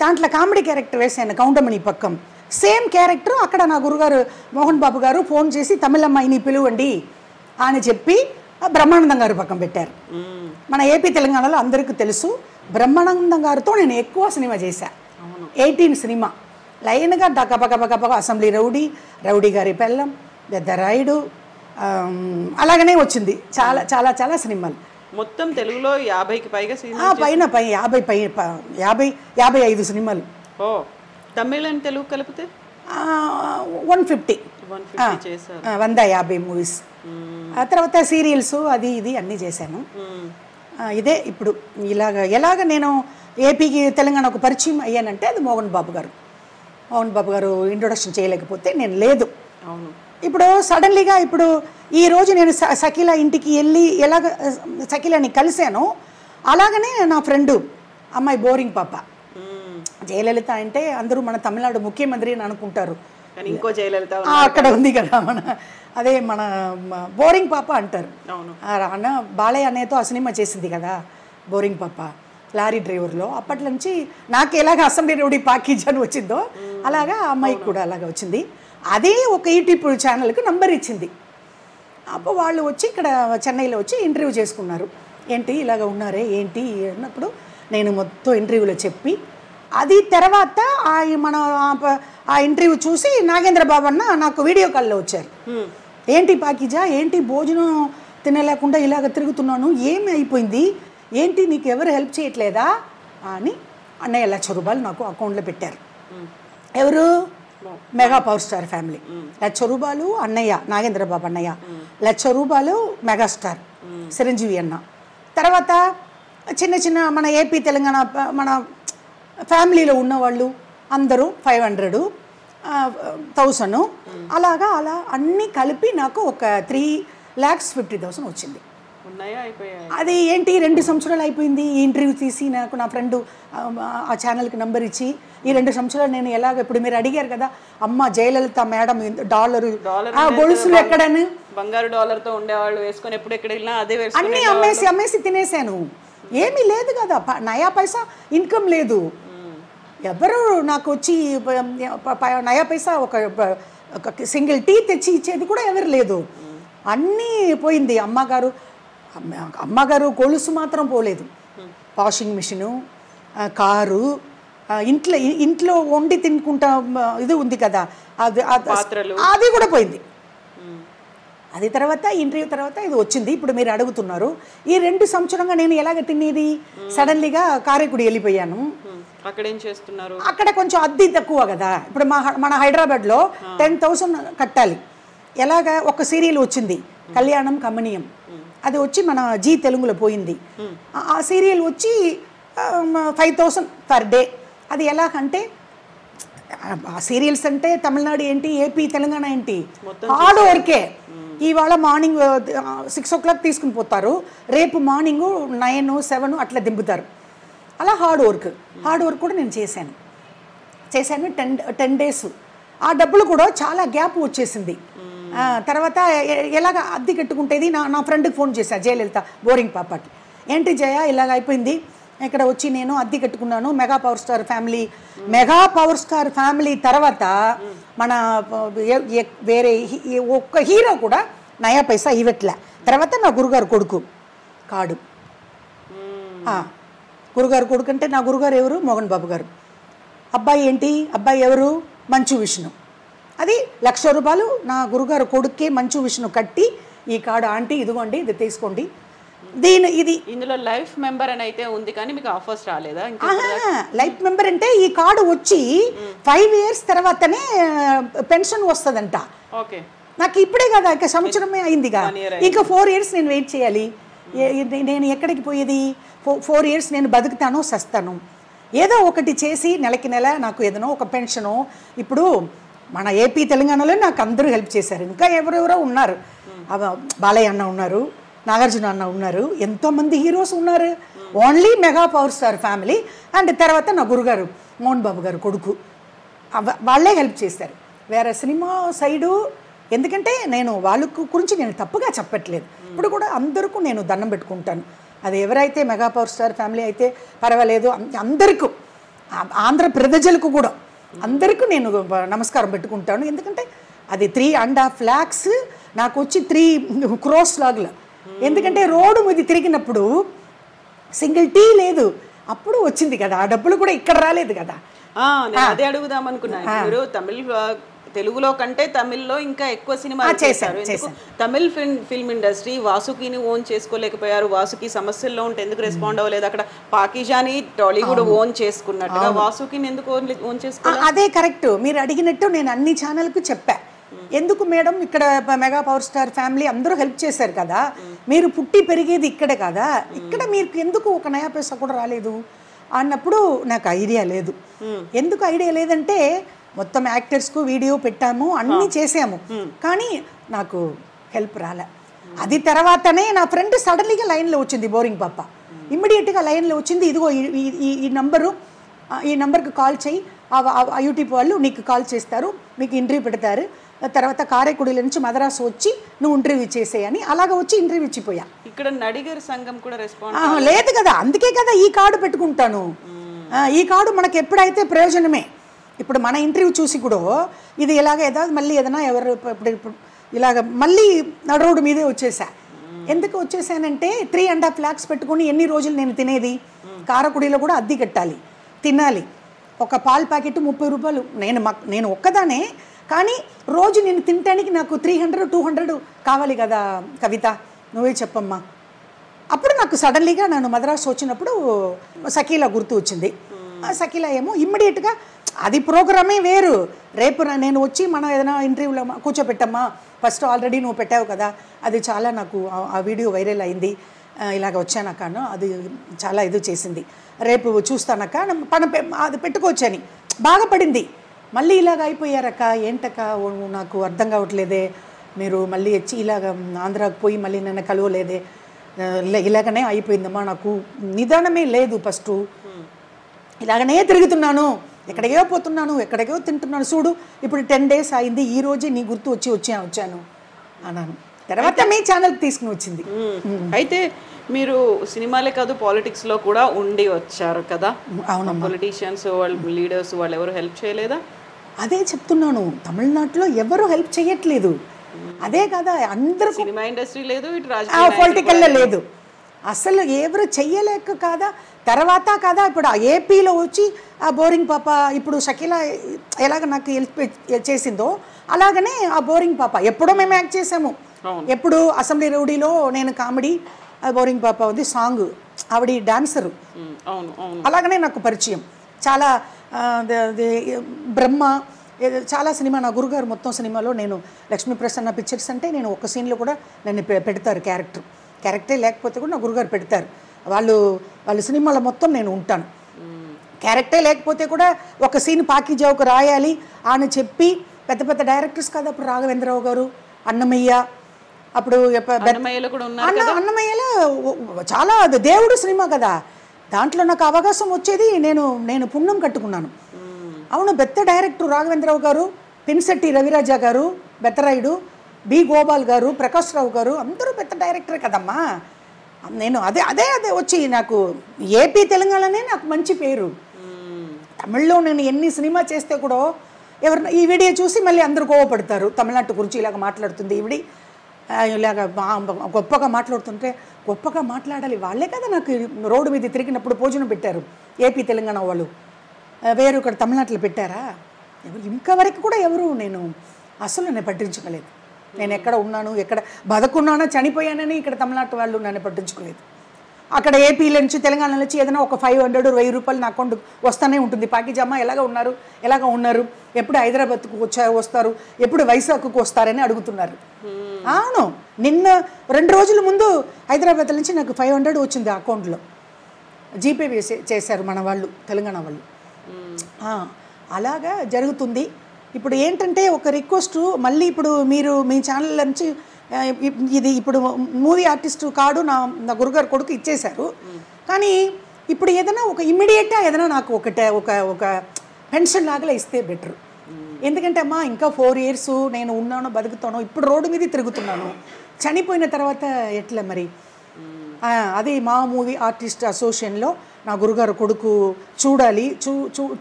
దాంట్లో కామెడీ క్యారెక్టర్ వేసాను, కౌంటమణి పక్కం. సేమ్ క్యారెక్టర్ అక్కడ నా గురుగారు మోహన్ బాబు గారు ఫోన్ చేసి తమిళమ్మాయిని పిలువండి అని చెప్పి బ్రహ్మానందం గారు పక్కన పెట్టారు. మన ఏపీ తెలంగాణలో అందరికీ తెలుసు, బ్రహ్మానందం గారితో నేను ఎక్కువ సినిమా చేశాను. 18 సినిమా లైన్గా గబగబ అసెంబ్లీ రౌడీ గారి పెళ్ళం, పెద్ద రాయుడు, అలాగనే వచ్చింది చాలా చాలా చాలా సినిమాలు. మొత్తం తెలుగులో 50కి పైగా పైన 55 సినిమాలు. ఓ, తమిళ అండ్ తెలుగు కలిపితే 150 చేశారు. 150 మూవీస్. ఆ తర్వాత సీరియల్స్ అది ఇది అన్నీ చేశాను. ఇదే ఇప్పుడు ఎలాగ నేను ఏపీకి తెలంగాణకు పరిచయం అయ్యానంటే అది మోహన్ బాబు గారు ఇంట్రొడక్షన్ చేయలేకపోతే నేను లేదు. అవును. ఇప్పుడు సడన్లీగా ఇప్పుడు ఈరోజు నేను సకీల ఇంటికి వెళ్ళి ఎలాగ సకీలని కలిశాను, అలాగనే నా ఫ్రెండు అమ్మాయి బోరింగ్ పాప, జయలలిత అంటే అందరూ మన తమిళనాడు ముఖ్యమంత్రి అని అనుకుంటారు, ఇంకో జయలలిత అక్కడ ఉంది కదా మన బోరింగ్ పాప అంటారు. అన్న బాలయ్య అనేతో ఆ సినిమా చేసింది కదా బోరింగ్ పాప, లారీ డ్రైవర్లో. అప్పటి నుంచి నాకు ఎలాగ అసెంబ్లీ రౌడీ పాకీజ్ అని వచ్చిందో అలాగా అమ్మాయికి కూడా అలాగ వచ్చింది. అదే ఒక యూట్యూబ్ ఛానల్కి నంబర్ ఇచ్చింది. అప్పుడు వాళ్ళు వచ్చి ఇక్కడ చెన్నైలో వచ్చి ఇంటర్వ్యూ చేసుకున్నారు. ఏంటి ఇలాగ ఉన్నారే ఏంటి అన్నప్పుడు నేను మొత్తం ఇంటర్వ్యూలో చెప్పి, అది తర్వాత మన ఆ ఇంటర్వ్యూ చూసి నాగేంద్ర బాబు అన్న నాకు వీడియో కాల్లో వచ్చారు. ఏంటి పాకిజా, ఏంటి భోజనం తినలేకుండా ఇలాగ తిరుగుతున్నాను, ఏమి అయిపోయింది, ఏంటి నీకు ఎవరు హెల్ప్ చేయట్లేదా అని అన్నయ్య 1,00,000 రూపాయలు నాకు అకౌంట్లో పెట్టారు. ఎవరు? Mega power star family. 1,00,000 రూపాయలు అన్నయ్య, నాగేంద్ర బాబు అన్నయ్య, 1,00,000 రూపాయలు మెగాస్టార్ చిరంజీవి అన్న. తర్వాత చిన్న చిన్న మన ఏపీ తెలంగాణ మన ఫ్యామిలీలో ఉన్నవాళ్ళు అందరూ 500, 1000 అలాగా అలా అన్నీ కలిపి నాకు ఒక 3,50,000 వచ్చింది. అది ఏంటి 2 సంవత్సరాలు అయిపోయింది. ఈ ఇంటర్వ్యూ తీసి నాకు నా ఫ్రెండు ఆ ఛానల్కి నంబర్ ఇచ్చి ఈ 2 సంవత్సరాలు నేను ఎలాగ, ఇప్పుడు మీరు అడిగారు కదా అమ్మ జయలలిత మేడం డాలర్ గొలుసులు ఎక్కడని, బంగారు డాలర్తో ఉండేవాళ్ళు వేసుకొని ఎప్పుడు ఎక్కడ వెళ్ళినా అదే అన్నీ అమ్మేసి తినేసాను. ఏమీ లేదు కదా, నయా పైసా ఇన్కమ్ లేదు. ఎవరు నాకు వచ్చి నయా పైసా ఒక సింగిల్ టీ తెచ్చి ఇచ్చేది కూడా ఎవరు లేదు. అన్నీ పోయింది. అమ్మగారు గొలుసు మాత్రం పోలేదు, వాషింగ్ మిషను, కారు, ఇంట్లో వండి తినుకుంటా ఇది ఉంది కదా అది కూడా పోయింది. అది తర్వాత ఇంటర్వ్యూ తర్వాత ఇది వచ్చింది. ఇప్పుడు మీరు అడుగుతున్నారు ఈ 2 సంవత్సరంగా నేను ఎలాగ తినేది. సడన్లీగా కారైకుడి వెళ్ళిపోయాను. అక్కడ ఏం చేస్తున్నారు? అక్కడ కొంచెం అద్దె తక్కువ కదా. ఇప్పుడు మన హైదరాబాద్లో 10,000 కట్టాలి. ఎలాగ ఒక సీరియల్ వచ్చింది కళ్యాణం కమనీయం, అది వచ్చి మన జీ తెలుగులో పోయింది. ఆ సీరియల్ వచ్చి 5,000 పర్ డే. అది ఎలాగంటే ఆ సీరియల్స్ అంటే తమిళనాడు ఏంటి ఏపీ తెలంగాణ ఏంటి హార్డ్ వర్కే. ఇవాళ మార్నింగ్ 6 o'clock తీసుకుని పోతారు, రేపు మార్నింగు 9, 7 అట్లా దింపుతారు. అలా హార్డ్ వర్క్ కూడా నేను చేశాను 10 days. ఆ డబ్బులు కూడా చాలా గ్యాప్ వచ్చేసింది. తర్వాత ఎలాగ అద్దె కట్టుకుంటేది నా ఫ్రెండ్కి ఫోన్ చేశా, జయలలిత, బోరింగ్ పాపకి. ఏంటి జయ ఇలాగ అయిపోయింది, ఇక్కడ వచ్చి నేను అద్దె కట్టుకున్నాను. మెగా పవర్ స్టార్ ఫ్యామిలీ తర్వాత మన వేరే ఒక్క హీరో కూడా నయా పైసా ఇవ్వట్లే. తర్వాత నా గురుగారు కొడుకు కాడు. గురుగారు కొడుకు అంటే నా గురుగారు ఎవరు? మోహన్ బాబు గారు. అబ్బాయి ఎవరు? మంచు విష్ణు. అది 1,00,000 రూపాయలు నా గురుగారు కొడుక్కే మంచు విష్ణు కట్టి, ఈ కార్డు ఆంటీ ఇదిగోండి, ఇది తీసుకోండి. ఇది ఇందులో లైఫ్ మెంబర్ అని అయితే ఉంది, కానీ మీకు ఆఫర్స్ రాలేదా? లైఫ్ మెంబర్ అంటే ఈ కార్డు వచ్చి 5 years తర్వాతనే పెన్షన్ వస్తుందంట. ఓకే, నాకు ఇప్పుడే కదా, ఇక సంవత్సరమే అయిందిగా, ఇంకా 4 years నేను వెయిట్ చేయాలి. నేను ఎక్కడికి పోయేది? 4 years నేను బతుకుతాను సస్తాను, ఏదో ఒకటి చేసి నెలకి నెల నాకు ఏదైనా ఒక పెన్షను. ఇప్పుడు మన ఏపీ తెలంగాణలో నాకు అందరూ హెల్ప్ చేశారు. ఇంకా ఎవరెవరో ఉన్నారు, బాలయ్య అన్న ఉన్నారు, నాగార్జున అన్న ఉన్నారు, ఎంతోమంది హీరోస్ ఉన్నారు. Only mega power star family and తర్వాత నా గురుగారు మోహన్ బాబు గారు కొడుకు, వాళ్ళే హెల్ప్ చేశారు. వేరే సినిమా సైడు ఎందుకంటే నేను వాళ్ళ గురించి నేను తప్పుగా చెప్పట్లేదు. ఇప్పుడు కూడా అందరికీ నేను దండం పెట్టుకుంటాను. అది ఎవరైతే మెగా పవర్ స్టార్ ఫ్యామిలీ అయితే పర్వాలేదు, అందరికీ ఆంధ్ర ప్రజలకు కూడా అందరికీ నేను నమస్కారం పెట్టుకుంటాను. ఎందుకంటే అది 3.5 lakhs నాకు వచ్చి 3 crores లాగా. ఎందుకంటే రోడ్డు మీద తిరిగినప్పుడు సింగిల్ టీ లేదు, అప్పుడు వచ్చింది కదా ఆ డబ్బులు కూడా ఇక్కడ రాలేదు కదా. అదే అడుగుదాం అనుకున్నాను. మీరు తెలుగులో కంటే తమిళ్లో ఇంకా ఎక్కువ సినిమాలు చేశారు. తమిళ్ ఫిల్మ్ ఇండస్ట్రీ వాసుకిని ఓన్ చేసుకోలేకపోయారు. వాసుకి సమస్యల్లో ఉంటే ఎందుకు రెస్పాండ్ అవ్వలేదు? అక్కడ పాకిజాని టాలీవుడ్ ఓన్ చేసుకున్నట్టుగా వాసుకిని ఎందుకు ఓన్ చేసుకోలేదు? అదే కరెక్ట్, మీరు అడిగినట్టు నేను అన్ని ఛానల్కు చెప్పా. ఎందుకు మేడం, ఇక్కడ మెగా పవర్ స్టార్ ఫ్యామిలీ అందరూ హెల్ప్ చేశారు కదా, మీరు పుట్టి పెరిగేది ఇక్కడే కదా, ఇక్కడ మీరు ఎందుకు ఒక నయా పైసా కూడా రాలేదు అన్నప్పుడు నాకు ఐడియా లేదు. ఎందుకు ఐడియా లేదంటే మొత్తం యాక్టర్స్కు వీడియో పెట్టాము, అన్నీ చేసాము, కానీ నాకు హెల్ప్ రాలే. అది తర్వాతనే నా ఫ్రెండ్ సడన్లీగా లైన్లో వచ్చింది, బోరింగ్ పాప ఇమ్మీడియట్గా లైన్లో వచ్చింది. ఇదిగో ఈ నంబర్కి కాల్ చేయి, ఆ యూట్యూబ్ వాళ్ళు నీకు కాల్ చేస్తారు, మీకు ఇంటర్వ్యూ పెడతారు, తర్వాత కారైకుడిల నుంచి మద్రాసు వచ్చి నువ్వు ఇంటర్వ్యూ చేసేయని అలాగ వచ్చి ఇంటర్వ్యూ ఇచ్చిపోయా. ఇక్కడ నడిగర్ సంఘం కూడా రెస్పాన్స్ లేదు కదా, అందుకే కదా ఈ కార్డు పెట్టుకుంటాను. ఈ కార్డు మనకు ఎప్పుడైతే ప్రయోజనమే. ఇప్పుడు మన ఇంటర్వ్యూ చూసి కూడా ఇది ఇలాగ మళ్ళీ ఏదైనా ఎవరు ఇప్పుడు ఇలాగ మళ్ళీ నడు రోడ్డు మీదే వచ్చేసా. ఎందుకు వచ్చేసానంటే 3.5 lakhs పెట్టుకుని ఎన్ని రోజులు నేను తినేది? కారకుడిలో కూడా అద్దె కట్టాలి, తినాలి. ఒక పాల ప్యాకెట్ 30 రూపాయలు. నేను ఒక్కదానే, కానీ రోజు నేను తినటానికి నాకు 300-200 కావాలి కదా. కవిత నువ్వే చెప్పమ్మా. అప్పుడు నాకు సడన్లీగా నన్ను మద్రాసు వచ్చినప్పుడు షకీలా గుర్తు వచ్చింది. షకీలా ఏమో ఇమ్మీడియట్గా అది ప్రోగ్రామే వేరు. రేపు నేను వచ్చి మనం ఏదైనా ఇంటర్వ్యూలో కూర్చోపెట్టమ్మా, ఫస్ట్ ఆల్రెడీ నువ్వు పెట్టావు కదా, అది చాలా నాకు ఆ వీడియో వైరల్ అయింది, ఇలాగ వచ్చానక్క అది చాలా ఇది చేసింది, రేపు చూస్తానక్క అది పెట్టుకోవచ్చని బాగా పడింది. మళ్ళీ ఇలాగ అయిపోయారక్క, ఏంటక్క నాకు అర్థం కావట్లేదే, మీరు మళ్ళీ వచ్చి ఇలాగ ఆంధ్రాకు పోయి మళ్ళీ నన్ను కలవలేదే, ఇలాగనే అయిపోయిందమ్మా, నాకు నిదానమే లేదు, ఫస్ట్ ఇలాగనే తిరుగుతున్నాను, ఎక్కడికో పోతున్నాను, ఎక్కడికో తింటున్నాను, చూడు ఇప్పుడు 10 days అయింది, ఈ రోజే నీ గుర్తు వచ్చాను అన్నాను. తర్వాత మీ ఛానల్కి తీసుకుని వచ్చింది. అయితే మీరు సినిమాలే కాదు పాలిటిక్స్లో కూడా ఉండి వచ్చారు కదా. అవును, పొలిటీషియన్స్ వాళ్ళు లీడర్స్ వాళ్ళు ఎవరు హెల్ప్ చేయలేదా? అదే చెప్తున్నాను, తమిళనాడులో ఎవరు హెల్ప్ చేయట్లేదు. అదే కదా, అందరూ సినిమా ఇండస్ట్రీ లేదు, ఇటు పొలిటికల్లో లేదు, అసలు ఎవరు చెయ్యలేక కాదా. తర్వాత కదా ఇప్పుడు ఆ ఏపీలో వచ్చి ఆ బోరింగ్ పాప, ఇప్పుడు షకీలా ఎలాగ నాకు హెల్ప్ చేసిందో అలాగనే ఆ బోరింగ్ పాప ఎప్పుడో మేము యాక్ట్ చేసాము. ఎప్పుడు అసెంబ్లీ రౌడీలో నేను కామెడీ, బోరింగ్ పాప ఉంది సాంగ్, ఆవిడ డాన్సరు, అలాగనే నాకు పరిచయం. చాలా బ్రహ్మ చాలా సినిమా, నా గురుగారు మొత్తం సినిమాలో నేను లక్ష్మీ ప్రసన్న పిక్చర్స్ అంటే నేను ఒక సీన్లో కూడా నన్ను పెడతారు, క్యారెక్టరే లేకపోతే కూడా నా గురుగారు పెడతారు. వాళ్ళ సినిమాలో మొత్తం నేను ఉంటాను. క్యారెక్టరే లేకపోతే కూడా ఒక సీన్ పాకిజావుకు రాయాలి అని చెప్పి పెద్ద పెద్ద డైరెక్టర్స్ కదా, ఇప్పుడు రాఘవేంద్రరావు గారు, అన్నమయ్య, అప్పుడు అన్నమయ్యలో కూడా ఉన్నారు అన్నమయ్యలో చాలా దేవుడు సినిమా కదా, దాంట్లో నాకు అవకాశం వచ్చేది, నేను పుణ్యం కట్టుకున్నాను. అవును, పెద్ద డైరెక్టర్ రాఘవేంద్రరావు గారు, పిన్సెట్టి రవిరాజా గారు, బెత్తరాయుడు, బి గోపాల్ గారు, ప్రకాష్ రావు గారు, అందరూ పెద్ద డైరెక్టరే కదమ్మా. నేను అదే వచ్చి నాకు ఏపీ తెలంగాణనే నాకు మంచి పేరు. తమిళ్లో నేను ఎన్ని సినిమా చేస్తే కూడా ఎవరైనా ఈ వీడియో చూసి మళ్ళీ అందరూ కోవపడతారు, తమిళనాడు గురించి ఇలాగ మాట్లాడుతుంది ఈవిడి, ఇలాగ గొప్పగా మాట్లాడుతుంటే. గొప్పగా మాట్లాడాలి, వాళ్ళే కదా నాకు రోడ్డు మీద తిరిగినప్పుడు భోజనం పెట్టారు ఏపీ తెలంగాణ వాళ్ళు. వేరు ఇక్కడ తమిళనాడులో పెట్టారా? ఎవరు ఇంకా వరకు కూడా ఎవరు నేను పట్టించుకోలేదు. నేను ఎక్కడ ఉన్నాను, ఎక్కడ బతుకున్నానో చనిపోయానని ఇక్కడ తమిళనాడు వాళ్ళు నన్ను పట్టించుకోలేదు. అక్కడ ఏపీలో నుంచి తెలంగాణ నుంచి ఏదైనా ఒక 500 1000 రూపాయలు నా అకౌంట్ వస్తూనే ఉంటుంది. పాకిజామా ఎలాగ ఉన్నారు, ఎప్పుడు హైదరాబాద్కు వస్తారు, ఎప్పుడు వైజాగ్కు వస్తారని అడుగుతున్నారు. అవును, నిన్న 2 రోజుల ముందు హైదరాబాద్ నుంచి నాకు 500 వచ్చింది అకౌంట్లో, జీపే చేశారు మన వాళ్ళు, తెలంగాణ వాళ్ళు. అలాగా జరుగుతుంది. ఇప్పుడు ఏంటంటే ఒక రిక్వెస్ట్, మళ్ళీ ఇప్పుడు మీరు మీ ఛానల్ నుంచి ఇది ఇప్పుడు మూవీ ఆర్టిస్ట్ కార్డు నా గురుగారు కొడుకు ఇచ్చేశారు. కానీ ఇప్పుడు ఏదైనా ఒక ఇమ్మీడియట్గా ఏదైనా నాకు ఒక పెన్షన్ లాగా ఇస్తే బెటర్. ఎందుకంటే అమ్మా ఇంకా 4 years నేను ఉన్నాను, బతుకుతాను, ఇప్పుడు రోడ్డు మీద తిరుగుతున్నాను, చనిపోయిన తర్వాత ఎట్లా మరి? అది మా మూవీ ఆర్టిస్ట్ అసోసియేషన్లో నా గురుగారు కొడుకు చూడాలి,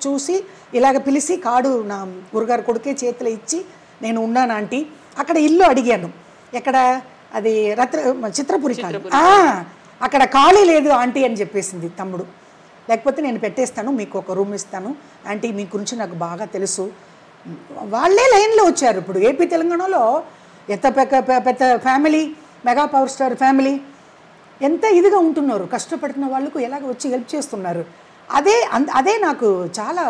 చూసి ఇలాగ పిలిచి కార్డు నా గురుగారు కొడుకే చేతిలో ఇచ్చి నేను ఉన్నాను ఆంటీ. అక్కడ ఇల్లు అడిగాను, ఎక్కడ అది చిత్రపురి కాదు, అక్కడ ఖాళీ లేదు ఆంటీ అని చెప్పేసింది తమ్ముడు. లేకపోతే నేను పెట్టేస్తాను, మీకు ఒక రూమ్ ఇస్తాను ఆంటీ, మీ గురించి నాకు బాగా తెలుసు. వాళ్ళే లైన్లో వచ్చారు. ఇప్పుడు ఏపీ తెలంగాణలో ఎంత పెద్ద family, mega power star family, ఎంత ఇదిగా ఉంటున్నారు, కష్టపడుతున్న వాళ్ళకు ఎలాగ వచ్చి హెల్ప్ చేస్తున్నారు. అదే నాకు చాలా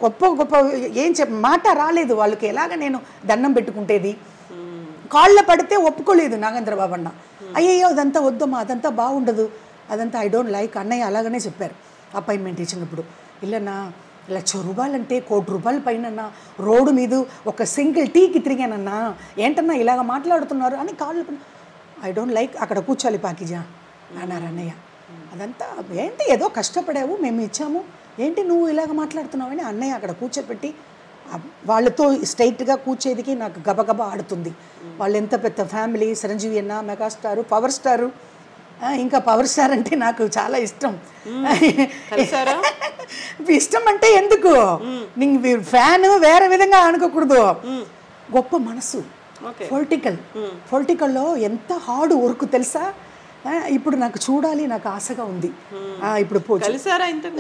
గొప్ప ఏం మాట రాలేదు వాళ్ళకి. ఎలాగ నేను దండం పెట్టుకుంటేది, కాళ్ళ పడితే ఒప్పుకోలేదు నాగేంద్ర బాబు అన్న. అయ్యయ్యో అదంతా వద్దమ్మా, అదంతా బాగుండదు, అదంతా ఐ డోంట్ లైక్ అన్నయ్య అలాగనే చెప్పారు అపాయింట్మెంట్ ఇచ్చినప్పుడు. ఇల్లన్నా 1,00,000 రూపాయలంటే 1 కోటి రూపాయల పైన రోడ్డు మీద ఒక సింగిల్ టీకి తిరిగానన్నా, ఏంటన్నా ఇలాగ మాట్లాడుతున్నారు అని కాళ్ళు, ఐ డోంట్ లైక్, అక్కడ కూర్చోాలి పాకిజా అన్నారు అన్నయ్య. అదంతా ఏంటి ఏదో కష్టపడావు, మేము ఇచ్చాము, ఏంటి నువ్వు ఇలాగ మాట్లాడుతున్నావు అని అన్నయ్య అక్కడ కూర్చోపెట్టి వాళ్ళతో స్ట్రైట్గా కూర్చేదికి నాకు గబగబా ఆడుతుంది. వాళ్ళు ఎంత పెద్ద ఫ్యామిలీ, చిరంజీవి అన్న మెగాస్టారు, పవర్ స్టారు. ఇంకా పవర్ స్టార్ అంటే నాకు చాలా ఇష్టం. ఇష్టం అంటే ఎందుకు, నీకు ఫ్యాన్ వేరే విధంగా అనుకోకూడదు, గొప్ప మనసు. పొలిటికల్లో ఎంత హార్డ్ వర్క్ తెలుసా. ఇప్పుడు నాకు చూడాలి, నాకు ఆశగా ఉంది. ఇప్పుడు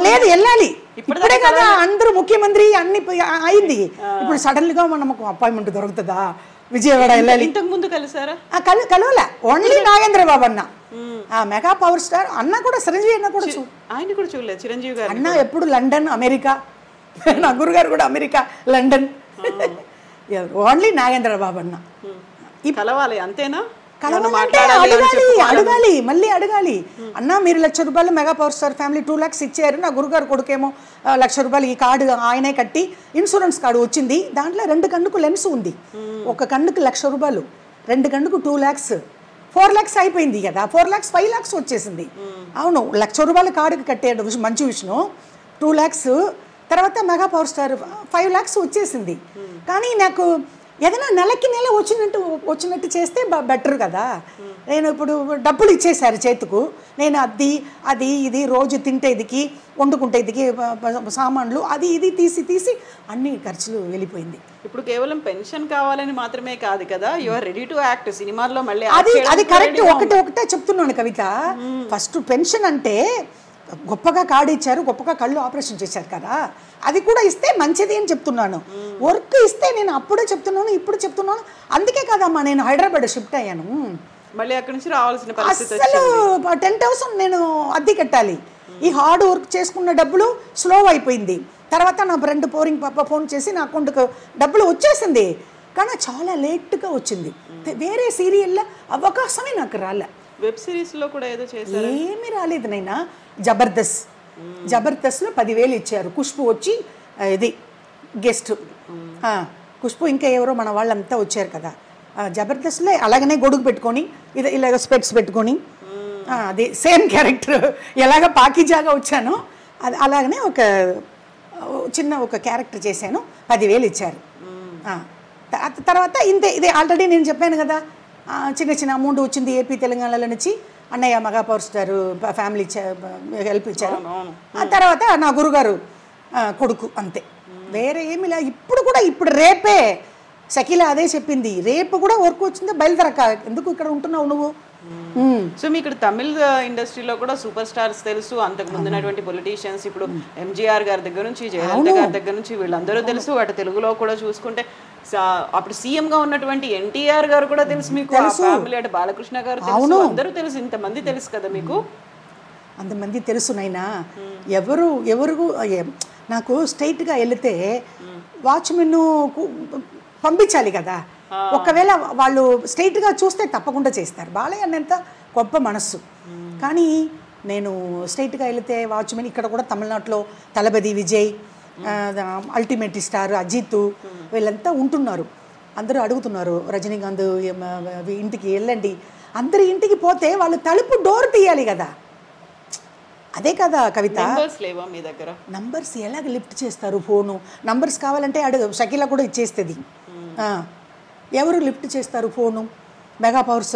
లేదు, వెళ్ళాలి, ఇప్పుడే కదా అందరూ ముఖ్యమంత్రి అన్ని అయింది. ఇప్పుడు సడన్గా మనకు అపాయింట్మెంట్ దొరుకుతుందా? విజయవాడ వెళ్ళాలి. ఇంతకు ముందు కలిసారా? కలవలే, ఓన్లీ నాగేంద్ర బాబు అన్న, మెగా పవర్ స్టార్ అన్న కూడా, చిరంజీవి అన్న కూడా ఆయన కూడా చూడలేదు. చిరంజీవి గారు అన్న ఎప్పుడు లండన్, అమెరికా, నా గురుగారు కూడా అమెరికా, లండన్. ఓన్లీ నాగేంద్ర బాబు అన్న. కలవాలి అంతేనా? అడగాలి, మళ్ళీ అడగాలి. అన్న మీరు 1,00,000 రూపాయలు mega power star family 2 lakhs ఇచ్చారు, నా గురుగారు కొడుకేమో 1,00,000 రూపాయలు ఈ కార్డు ఆయనే కట్టి ఇన్సూరెన్స్ కార్డు వచ్చింది, దాంట్లో 2 కన్నుకు లెన్స్ ఉంది, ఒక కన్నుకు 1,00,000 రూపాయలు, 2 కన్నుకు 2 lakhs, 4 lakhs అయిపోయింది కదా, 4 lakhs 5 lakhs వచ్చేసింది. అవును, 1,00,000 రూపాయలు కార్డుకి కట్టాడు మంచి విషయం, 2 lakhs తర్వాత మెగా పవర్ స్టార్ 5 lakhs వచ్చేసింది. కానీ నాకు ఏదైనా నెలకి నెల వచ్చినట్టు చేస్తే బెటర్ కదా. నేను ఇప్పుడు డబ్బులు ఇచ్చేసారు చేతుకు, నేను అది ఇది రోజు తింటేదికి, వండుకుంటేదికి సామాన్లు అది ఇది తీసి అన్ని ఖర్చులు వెళ్ళిపోయింది. ఇప్పుడు కేవలం పెన్షన్ కావాలని మాత్రమే కాదు కదా, you are ready to act సినిమాల్లో మళ్ళీ. అది కరెక్ట్, ఒకటే చెప్తున్నాను కవిత. ఫస్ట్ పెన్షన్ అంటే గొప్పగా కార్డు ఇచ్చారు, గొప్పగా కళ్ళు ఆపరేషన్ చేశారు కదా, అది కూడా ఇస్తే మంచిది అని చెప్తున్నాను. వర్క్ ఇస్తే నేను అప్పుడే చెప్తున్నాను, ఇప్పుడు చెప్తున్నాను. అందుకే కదమ్మా నేను హైదరాబాద్ షిఫ్ట్ అయ్యాను. మళ్ళీ అక్కడి నుంచి రావాల్సిన పరిస్థితి అసలు 10,000 నేను అద్దె కట్టాలి. ఈ హార్డ్ వర్క్ చేసుకున్న డబ్బులు స్లో అయిపోయింది. తర్వాత నా ఫ్రెండ్ పోరింగ్ పాప ఫోన్ చేసి నా అకౌంట్కి డబ్బులు వచ్చేసింది, కానీ చాలా లేట్గా వచ్చింది. వేరే సీరియల్లో అవకాశమే నాకు రాలే. వెబ్ సిరీస్లో కూడా ఏదో చేశారు, ఏమీ రాలేదు నైనా. జబర్దస్త్లో 10,000 ఇచ్చారు. ఖుష్బు వచ్చి ఇది గెస్ట్, ఖుష్బు ఇంకా ఎవరో మన వాళ్ళంతా వచ్చారు కదా, జబర్దస్త్లో అలాగనే గొడుగు పెట్టుకొని ఇలాగ స్పెట్స్ పెట్టుకొని అది సేమ్ క్యారెక్టర్ ఎలాగ పాకిజాగా వచ్చానో అది అలాగనే చిన్న ఒక క్యారెక్టర్ చేశాను. 10,000 ఇచ్చారు. తర్వాత ఇదే ఆల్రెడీ నేను చెప్పాను కదా, చిన్న అమౌంట్ వచ్చింది ఏపీ తెలంగాణలో నుంచి. అన్నయ్య mega power star family help ఇచ్చారు. ఆ తర్వాత నా గురుగారు కొడుకు, అంతే. వేరే ఏమి లే. ఇప్పుడు రేపే షకీలా అదే చెప్పింది, రేపు కూడా వర్క్ వచ్చిందో బయలుదేరక, ఎందుకు ఇక్కడ ఉంటున్నావు నువ్వు. సో మీ ఇక్కడ తమిళ ఇండస్ట్రీలో కూడా సూపర్ స్టార్స్ తెలుసు, అంతకు ముందున్నటువంటి పొలిటీషియన్స్, ఇప్పుడు ఎంజీఆర్ గారి దగ్గర నుంచి జయలలిత గారి దగ్గర నుంచి వీళ్ళందరూ తెలుసు. అటు తెలుగులో కూడా చూసుకుంటే అప్పుడు సీఎం గా ఉన్నటువంటి ఎన్టీఆర్ గారు కూడా తెలుసు మీకు, ఫ్యామిలీ అటు బాలకృష్ణ గారు తెలుసు, అందరూ తెలుసు. ఇంతమంది తెలుసు కదా మీకు, అంతమంది తెలుసు నైనా. ఎవరు నాకు స్ట్రైట్గా వెళితే వాచ్మెన్ పంపించాలి కదా, ఒకవేళ వాళ్ళు స్ట్రైట్గా చూస్తే తప్పకుండా చేస్తారు. బాలయ్య అన్నంత గొప్ప మనస్సు. కానీ నేను స్ట్రైట్గా వెళితే వాచ్మెన్ ఇక్కడ కూడా తమిళనాడులో తలపతి విజయ్, అల్టిమేట్ స్టార్ అజిత్ వీళ్ళంతా ఉంటున్నారు. అందరూ అడుగుతున్నారు రజనీకాంత్ ఇంటికి వెళ్ళండి. అందరి ఇంటికి పోతే వాళ్ళు తలుపు డోర్ తీయాలి కదా, అదే కదా కవిత. నంబర్స్ ఎలాగ లిఫ్ట్ చేస్తారు? ఫోను నంబర్స్ కావాలంటే షకీలా కూడా ఇచ్చేస్తుంది. ఎవరు లిఫ్ట్ చేస్తారు phone? Mega power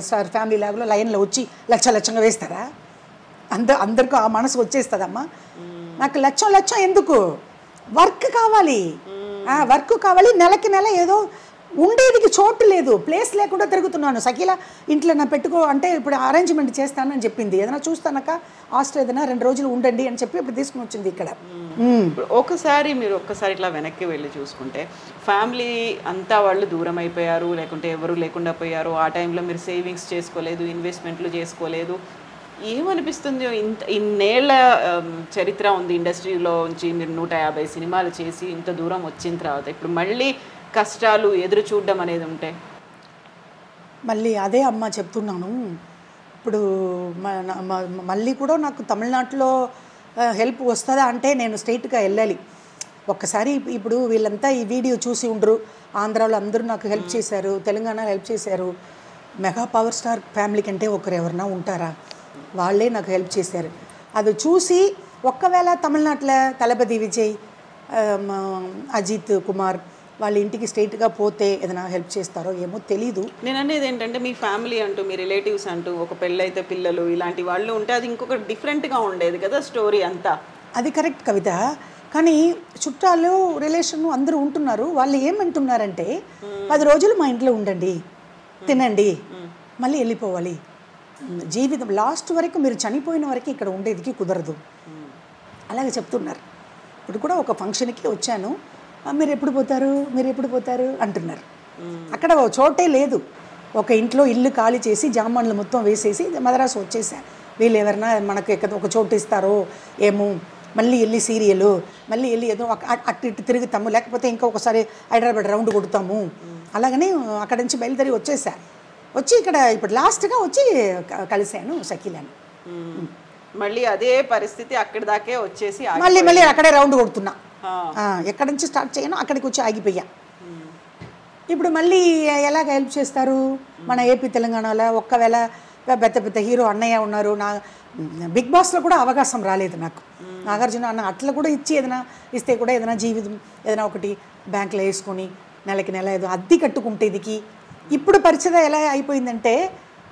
star family లాగ్లో లైన్లో వచ్చి లక్షంగా వేస్తారా? అందరికీ ఆ మనసు వచ్చేస్తుందమ్మా. నాకు లక్షం ఎందుకు? వర్క్ కావాలి, వర్క్ కావాలి. నెలకి నెల ఏదో ఉండేదికి చోటు లేదు, ప్లేస్ లేకుండా తిరుగుతున్నాను. షకీలా ఇంట్లో నా పెట్టుకో అంటే ఇప్పుడు అరేంజ్మెంట్ చేస్తానని చెప్పింది. ఏదైనా చూస్తానక్క హాస్టల్ ఏదైనా 2 రోజులు ఉండండి అని చెప్పి ఇప్పుడు తీసుకుని వచ్చింది ఇక్కడ. మీరు ఒక్కసారి ఇట్లా వెనక్కి వెళ్ళి చూసుకుంటే ఫ్యామిలీ అంతా వాళ్ళు దూరం అయిపోయారు, లేకుంటే ఎవరు లేకుండా పోయారు. ఆ టైంలో మీరు సేవింగ్స్ చేసుకోలేదు, ఇన్వెస్ట్మెంట్లు చేసుకోలేదు. ఏమనిపిస్తుంది? ఇన్నేళ్ల చరిత్ర ఉంది ఇండస్ట్రీలో నుంచి, మీరు 150 సినిమాలు చేసి ఇంత దూరం వచ్చిన తర్వాత ఇప్పుడు మళ్ళీ కష్టాలు ఎదురు చూడడం అనేది ఉంటే మళ్ళీ అదే అమ్మ చెప్తున్నాను. ఇప్పుడు మళ్ళీ కూడా నాకు తమిళనాడులో హెల్ప్ వస్తుందా అంటే నేను స్ట్రైట్గా వెళ్ళాలి. ఒక్కసారి ఇప్పుడు వీళ్ళంతా ఈ వీడియో చూసి ఉండరు, ఆంధ్రాలో అందరూ నాకు హెల్ప్ చేశారు, తెలంగాణలో హెల్ప్ చేశారు. మెగా పవర్ స్టార్ ఫ్యామిలీ కంటే ఒకరు ఎవరన్నా ఉంటారా? వాళ్ళే నాకు హెల్ప్ చేశారు. అది చూసి ఒక్కవేళ తమిళనాడులో తలపతి విజయ్, అజిత్ కుమార్ వాళ్ళ ఇంటికి స్ట్రైట్గా పోతే ఏదైనా హెల్ప్ చేస్తారో ఏమో తెలీదు. నేను అనేది ఏంటంటే మీ ఫ్యామిలీ అంటూ, మీ రిలేటివ్స్ అంటూ, ఒక పెళ్ళైతే పిల్లలు ఇలాంటి వాళ్ళు ఉంటే అది ఇంకొక డిఫరెంట్గా ఉండేది కదా స్టోరీ అంతా. అది కరెక్ట్ కవిత. కానీ చుట్టాలు రిలేషన్ అందరూ ఉంటున్నారు. వాళ్ళు ఏమంటున్నారంటే 10 రోజులు మా ఇంట్లో ఉండండి, తినండి, మళ్ళీ వెళ్ళిపోవాలి. జీవితం లాస్ట్ వరకు మీరు చనిపోయిన వరకు ఇక్కడ ఉండేదికి కుదరదు అలాగే చెప్తున్నారు. ఇప్పుడు కూడా ఒక ఫంక్షన్కి వచ్చాను, మీరు ఎప్పుడు పోతారు అంటున్నారు. అక్కడ చోటే లేదు. ఒక ఇంట్లో ఇల్లు ఖాళీ చేసి జామాన్లు మొత్తం వేసేసి మద్రాసు వచ్చేసాను. వీళ్ళు ఎవరైనా మనకు ఒక చోటు ఇస్తారో ఏమో, మళ్ళీ వెళ్ళి సీరియలు, మళ్ళీ వెళ్ళి ఏదో అటు ఇటు తిరుగుతాము, లేకపోతే ఇంకా ఒకసారి హైదరాబాద్ రౌండ్ కొడుతాము. అలాగని అక్కడి నుంచి బయలుదేరి వచ్చి ఇక్కడ ఇప్పుడు లాస్ట్గా వచ్చి కలిశాను షకీలాని. మళ్ళీ అదే పరిస్థితి అక్కడి దాకే వచ్చేసి మళ్ళీ అక్కడే రౌండ్ కొడుతున్నా. ఎక్కడి నుంచి స్టార్ట్ చేయను అక్కడికి వచ్చి ఆగిపోయా. ఇప్పుడు మళ్ళీ ఎలాగ హెల్ప్ చేస్తారు? మన ఏపీ తెలంగాణలో ఒక్కవేళ పెద్ద హీరో అన్నయ్య ఉన్నారు. నా బిగ్ బాస్లో కూడా అవకాశం రాలేదు నాకు. నాగార్జున అన్న అట్లా కూడా ఏదైనా ఇస్తే కూడా ఏదైనా జీవితం ఏదైనా ఒకటి బ్యాంకులో వేసుకొని నెలకి నెల ఏదో అద్దె కట్టుకుంటేదికి. ఇప్పుడు పరిచయం ఎలా అయిపోయిందంటే,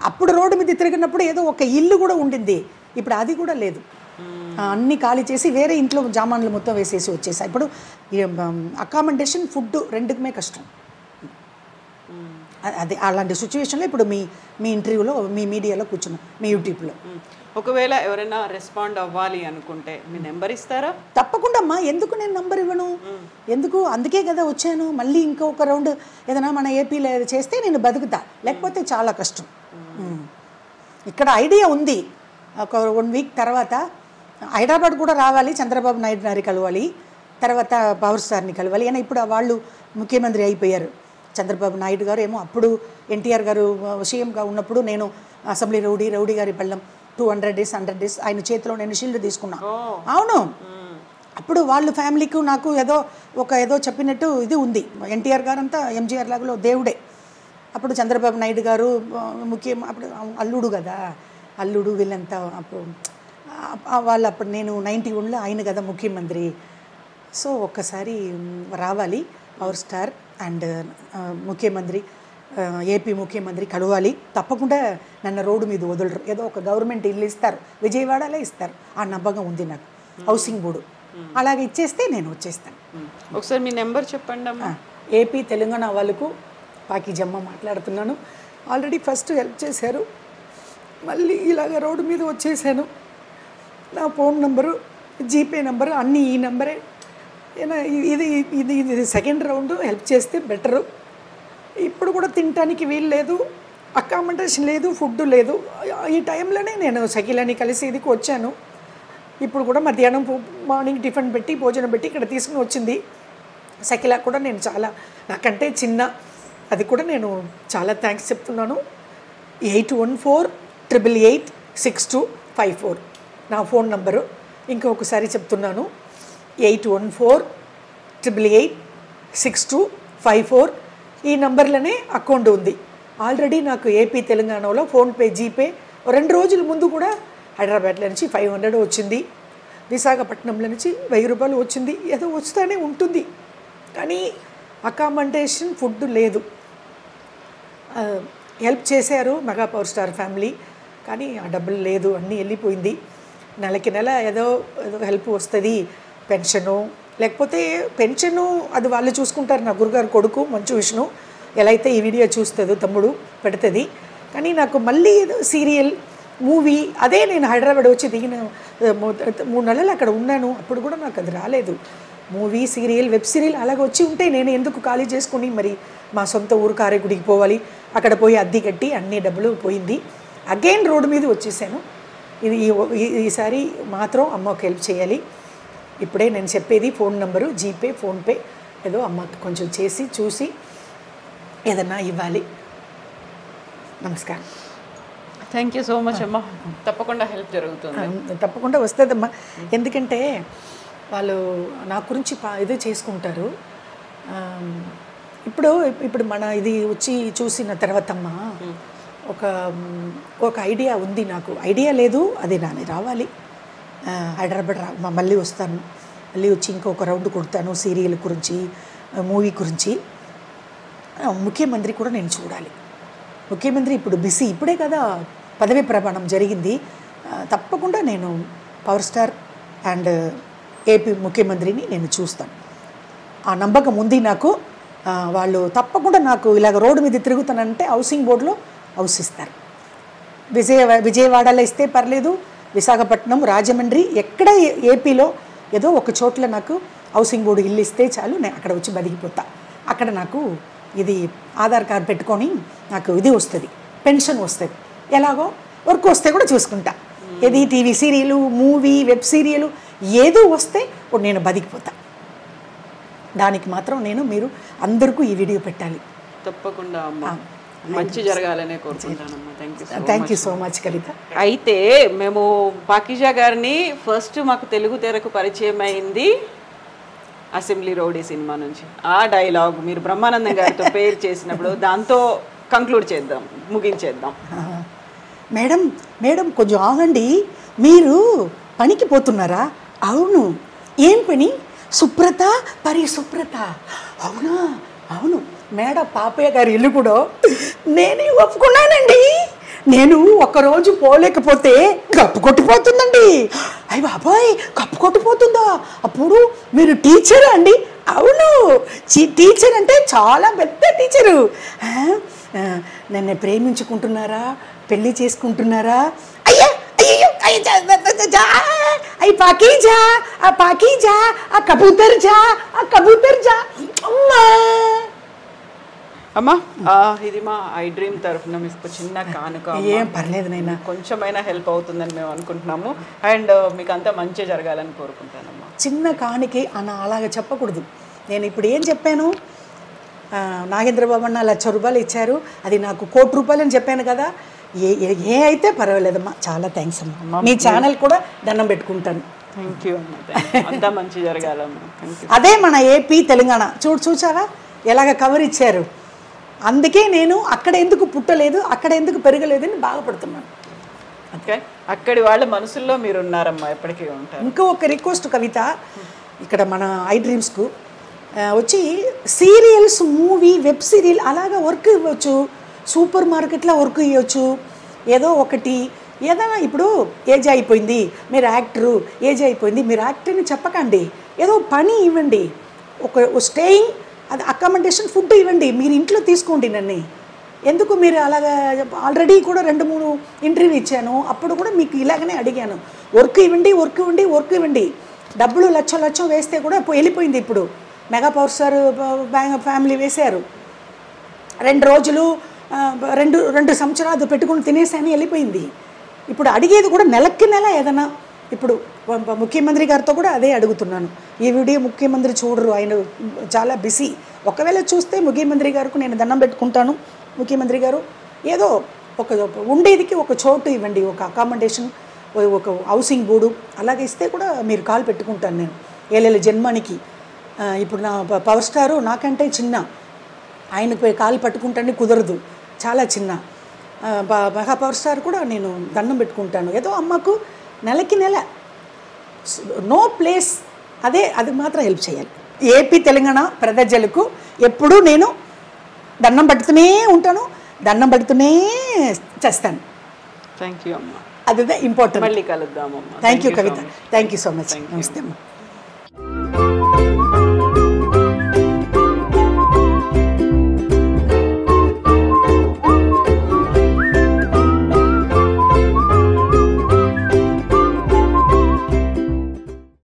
అప్పుడు రోడ్డు మీద తిరిగినప్పుడు ఏదో ఒక ఇల్లు కూడా ఉండింది, ఇప్పుడు అది కూడా లేదు. అన్నీ ఖాళీ చేసి వేరే ఇంట్లో జామాన్లు మొత్తం వేసేసి వచ్చేసా. ఇప్పుడు అకామిడేషన్, ఫుడ్ రెండుకుమే కష్టం. అది అలాంటి సిచ్యువేషన్లో ఇప్పుడు మీ ఇంటర్వ్యూలో, మీ మీడియాలో కూర్చున్నాం, మీ యూట్యూబ్లో. ఒకవేళ ఎవరైనా రెస్పాండ్ అవ్వాలి అనుకుంటే మీ నెంబర్ ఇస్తారా? తప్పకుండా అమ్మా. ఎందుకు నేను నెంబర్ ఇవ్వను? ఎందుకు? అందుకే కదా వచ్చాను. మళ్ళీ ఇంకొక రౌండ్ ఏదైనా మన ఏపీలో చేస్తే నేను బతుకుతా, లేకపోతే చాలా కష్టం. ఇక్కడ ఐడియా ఉంది. ఒక 1 వీక్ తర్వాత హైదరాబాద్ కూడా రావాలి, చంద్రబాబు నాయుడు గారిని కలవాలి, తర్వాత పవర్ స్టార్ని కలవాలి. అయినా ఇప్పుడు వాళ్ళు ముఖ్యమంత్రి అయిపోయారు. చంద్రబాబు నాయుడు గారు ఏమో అప్పుడు ఎన్టీఆర్ గారు సీఎంగా ఉన్నప్పుడు నేను అసెంబ్లీ రౌడీ గారి పళ్ళం 200 days 100 days ఆయన చేతిలో నేను షీల్డ్ తీసుకున్నా. అవును, అప్పుడు వాళ్ళ ఫ్యామిలీకి నాకు ఏదో చెప్పినట్టు ఇది ఉంది. ఎన్టీఆర్ గారు అంతా ఎంజీఆర్ లాగా దేవుడే. అప్పుడు చంద్రబాబు నాయుడు గారు ముఖ్యం, అప్పుడు అల్లుడు కదా, అల్లుడు వీళ్ళంతా అప్పుడు వాళ్ళు అప్పుడు నేను 91లో ఆయన కదా ముఖ్యమంత్రి. సో ఒక్కసారి రావాలి పవర్ స్టార్ అండ్ ముఖ్యమంత్రి, ఏపీ ముఖ్యమంత్రి కలవాలి, తప్పకుండా నన్ను రోడ్డు మీద వదలరు, ఏదో ఒక గవర్నమెంట్ ఇల్లు ఇస్తారు, విజయవాడలో ఇస్తారు, ఆ నమ్మకం ఉంది నాకు. హౌసింగ్ బోర్డు అలాగే ఇచ్చేస్తే నేను వచ్చేస్తాను. ఒకసారి మీ నెంబర్ చెప్పండి అమ్మా. ఏపీ తెలంగాణ వాళ్ళకు పాకిజమ్మ మాట్లాడుతున్నాను. ఆల్రెడీ ఫస్ట్ హెల్ప్ చేశారు, మళ్ళీ ఇలాగ రోడ్డు మీద వచ్చేసాను. నా ఫోన్ నెంబరు, జీపే నెంబరు అన్నీ ఈ నెంబరే. ఇది ఇది ఇది సెకండ్ రౌండ్ హెల్ప్ చేస్తే బెటరు. ఇప్పుడు కూడా తినటానికి వీలు లేదు, అకామిడేషన్ లేదు, ఫుడ్ లేదు. ఈ టైంలోనే నేను సఖిలని కలిసి ఇదికి వచ్చాను. ఇప్పుడు కూడా మధ్యాహ్నం మార్నింగ్ టిఫిన్ పెట్టి భోజనం పెట్టి ఇక్కడ తీసుకుని వచ్చింది. సఖిల కూడా నేను చాలా నాకంటే చిన్న, అది కూడా నేను చాలా థ్యాంక్స్ చెప్తున్నాను. 8148886254 నా ఫోన్ నంబరు. ఇంకొకసారి చెప్తున్నాను, 8148886254 ఈ నంబర్లోనే అకౌంట్ ఉంది. ఆల్రెడీ నాకు ఏపీ తెలంగాణలో ఫోన్పే, జీపే 2 రోజుల ముందు కూడా హైదరాబాద్లో నుంచి 500 వచ్చింది, విశాఖపట్నంలో నుంచి 1000 రూపాయలు వచ్చింది. ఏదో వస్తూనే ఉంటుంది, కానీ అకామిడేషన్ ఫుడ్ లేదు. హెల్ప్ చేశారు మెగా పవర్ స్టార్ ఫ్యామిలీ, కానీ ఆ డబ్బులు లేదు, అన్నీ వెళ్ళిపోయింది. నెలకి నెల ఏదో హెల్ప్ వస్తుంది, పెన్షను, లేకపోతే పెన్షను అది వాళ్ళు చూసుకుంటారు. నా గురుగారు కొడుకు మంచు విష్ణు ఎలా అయితే ఈ వీడియో చూస్తుందో తమ్ముడు పెడుతుంది. కానీ నాకు మళ్ళీ ఏదో సీరియల్, మూవీ, అదే నేను హైదరాబాద్ వచ్చి దిగిన 3 నెలలు అక్కడ ఉన్నాను, అప్పుడు కూడా నాకు అది రాలేదు. మూవీ, సీరియల్, వెబ్ సీరియల్ అలాగ వచ్చి ఉంటే నేను ఎందుకు ఖాళీ చేసుకుని మరి మా సొంత ఊరు కారేగుడికి పోవాలి, అక్కడ పోయి అద్దె కట్టి అన్ని డబ్బులు పోయింది. అగైన్ రోడ్డు మీద వచ్చేసాను. ఇది ఈసారి మాత్రం అమ్మకి హెల్ప్ చేయాలి. ఇప్పుడే నేను చెప్పేది ఫోన్ నెంబరు, జీపే, ఫోన్పే ఏదో అమ్మకి కొంచెం చేసి చూసి ఏదన్నా ఇవ్వాలి. నమస్కారం. థ్యాంక్ యూ సో మచ్ అమ్మా. తప్పకుండా హెల్ప్ జరుగుతుంది, తప్పకుండా వస్తుందమ్మా. ఎందుకంటే వాళ్ళు నా గురించి ఇది చేసుకుంటారు. ఇప్పుడు మన ఇది వచ్చి చూసిన తర్వాత అమ్మా ఒక ఐడియా ఉంది నాకు. ఐడియా లేదు, అది నాని రావాలి, హైదరాబాద్ మళ్ళీ వస్తాను, మళ్ళీ వచ్చి ఇంకొక రౌండ్ కొడతాను సీరియల్ గురించి, మూవీ గురించి. ముఖ్యమంత్రి కూడా నేను చూడాలి. ముఖ్యమంత్రి ఇప్పుడు బిజీ, ఇప్పుడే కదా పదవీ ప్రమాణం జరిగింది. తప్పకుండా నేను పవర్ స్టార్ అండ్ ఏపీ ముఖ్యమంత్రిని నేను చూస్తాను. ఆ నమ్మకం ఉంది నాకు. వాళ్ళు తప్పకుండా నాకు ఇలాగ రోడ్డు మీద తిరుగుతానంటే హౌసింగ్ బోర్డులో హౌస్ ఇస్తారు. విజయవాడలో ఇస్తే పర్లేదు, విశాఖపట్నం, రాజమండ్రి, ఎక్కడ ఏపీలో ఏదో ఒక చోట్ల నాకు హౌసింగ్ బోర్డు ఇల్లు ఇస్తే చాలు, నేను అక్కడ వచ్చి బతికిపోతా. అక్కడ నాకు ఇది ఆధార్ కార్డు పెట్టుకొని నాకు ఇది వస్తుంది, పెన్షన్ వస్తుంది, ఎలాగో వర్క్ వస్తే కూడా చూసుకుంటా. ఏది TV serial, movie, web serial ఏదో వస్తే ఇప్పుడు నేను బతికిపోతా. దానికి మాత్రం మీరు అందరికీ ఈ వీడియో పెట్టాలి. తప్పకుండా అమ్మా, మంచి జరగాలనే కోరుకుంటానమ్మా. థ్యాంక్ యూ సో మచ్ కవిత. అయితే మేము పాకిజా గారిని ఫస్ట్ మాకు తెలుగు తెరకు పరిచయం అయింది అసెంబ్లీ రౌడీ సినిమా నుంచి. ఆ డైలాగ్ మీరు బ్రహ్మానందం గారితో పేరు చేసినప్పుడు దాంతో కంక్లూడ్ చేద్దాం, ముగించేద్దాం. మేడం మేడం కొంచెం ఆగండి, మీరు పనికి పోతున్నారా? అవును. ఏం పని? శుభ్రత, పరిశుభ్రత. అవునా? అవును మేడం. పాపయ్య గారి ఇల్లు కూడా నేనే ఒప్పుకున్నానండి. నేను ఒక్కరోజు పోలేకపోతే కప్పు కొట్టిపోతుందండి. అయ్యి బాబాయ్, కప్పు కొట్టిపోతుందా? అప్పుడు మీరు టీచరా అండి? అవును, టీచర్ అంటే చాలా పెద్ద టీచరు. నన్ను ప్రేమించుకుంటున్నారా, పెళ్ళి చేసుకుంటున్నారా? అయ్యా అయ్యో అయ్యి పాకీజా, ఆ పాకీజా, ఆ కబూతర్ జా, ఆ కబూతర్ జా. అమ్మా అమ్మా, ఇది మా ఐ డ్రీమ్ తరఫున మీకు చిన్న కానుక. ఏం పర్లేదు నైనా, కొంచెమైనా హెల్ప్ అవుతుందని మేము అనుకుంటున్నాము. అండ్ మీకు అంతా మంచి జరగాలని కోరుకుంటానమ్మా. చిన్న కానుకే అన్న అలాగ చెప్పకూడదు. నేను ఇప్పుడు ఏం చెప్పాను? నాగేంద్రబాబు అన్న 1,00,000 రూపాయలు ఇచ్చారు, అది నాకు 1 కోటి రూపాయలు అని చెప్పాను కదా. ఏ అయితే పర్వాలేదమ్మా, చాలా థ్యాంక్స్ అమ్మా. మీ ఛానల్ కూడా దండం పెట్టుకుంటాను. థ్యాంక్ యూ అమ్మా, అంతా మంచి జరగాలమ్మా. అదే మన ఏపీ తెలంగాణ చూసావా ఎలాగ కవర్ ఇచ్చారు. అందుకే నేను అక్కడ ఎందుకు పుట్టలేదు, అక్కడ ఎందుకు పెరగలేదని బాధపడుతున్నాను. ఓకే, అక్కడి వాళ్ళ మనసుల్లో మీరు ఉన్నారమ్మా, ఎప్పటికీ ఉంటారు. ఇంకో ఒక రిక్వెస్ట్ కవిత, ఇక్కడ మన ఐ డ్రీమ్స్కు వచ్చి సీరియల్స్, మూవీ, వెబ్ సీరియల్ అలాగా వర్క్ ఇవ్వచ్చు, సూపర్ మార్కెట్లో వర్క్ ఇవ్వచ్చు, ఏదో ఒకటి ఏదైనా. ఇప్పుడు ఏజ్ అయిపోయింది మీరు యాక్టరు, ఏజ్ అయిపోయింది మీరు యాక్టర్ని చెప్పకండి, ఏదో పని ఇవ్వండి, ఒక స్టేయింగ్, అది అకామిడేషన్, ఫుడ్ ఇవ్వండి, మీరు ఇంట్లో తీసుకోండి నన్ను. ఎందుకు మీరు అలాగా? ఆల్రెడీ కూడా 2-3 ఇంటర్వ్యూ ఇచ్చాను, అప్పుడు కూడా మీకు ఇలాగనే అడిగాను, వర్క్ ఇవ్వండి, వర్క్ ఇవ్వండి, వర్క్ ఇవ్వండి. డబ్బులు లక్షం వేస్తే కూడా వెళ్ళిపోయింది. ఇప్పుడు మెగా పవర్ స్టార్ ఫ్యామిలీ వేశారు, 2 రోజులు 2 సంవత్సరాలు పెట్టుకుని తినేసాని వెళ్ళిపోయింది. ఇప్పుడు అడిగేది కూడా నెలకి నెల ఏదైనా. ఇప్పుడు ముఖ్యమంత్రి గారితో కూడా అదే అడుగుతున్నాను, ఈ వీడియో ముఖ్యమంత్రి చూడరు, ఆయన చాలా బిజీ. ఒకవేళ చూస్తే ముఖ్యమంత్రి గారికి నేను దండం పెట్టుకుంటాను, ముఖ్యమంత్రి గారు ఏదో ఒక ఉండేదికి ఒక చోటు ఇవ్వండి, ఒక అకామిడేషన్, ఒక హౌసింగ్ బోర్డు అలాగే ఇస్తే కూడా మీరు కాల్ పెట్టుకుంటాను నేను ఏళ్ళ జన్మానికి. ఇప్పుడు నా పవర్ స్టారు నాకంటే చిన్న, ఆయనకు కాలు పట్టుకుంటానికి కుదరదు, చాలా చిన్న. మెగా పవర్ స్టార్ కూడా నేను దండం పెట్టుకుంటాను, ఏదో అమ్మకు నెలకి నెల నో ప్లేస్, అది మాత్రం హెల్ప్ చేయాలి. ఏపీ తెలంగాణ ప్రజలకు ఎప్పుడూ నేను దండం పెడుతూనే ఉంటాను, దండం పెడుతూనే చేస్తాను. థ్యాంక్ యూ అమ్మా, అదే ఇంపార్టెంట్. మళ్ళీ కలుద్దామమ్మా. Thank you Kavitha, thank you so much. నమస్తే అమ్మా.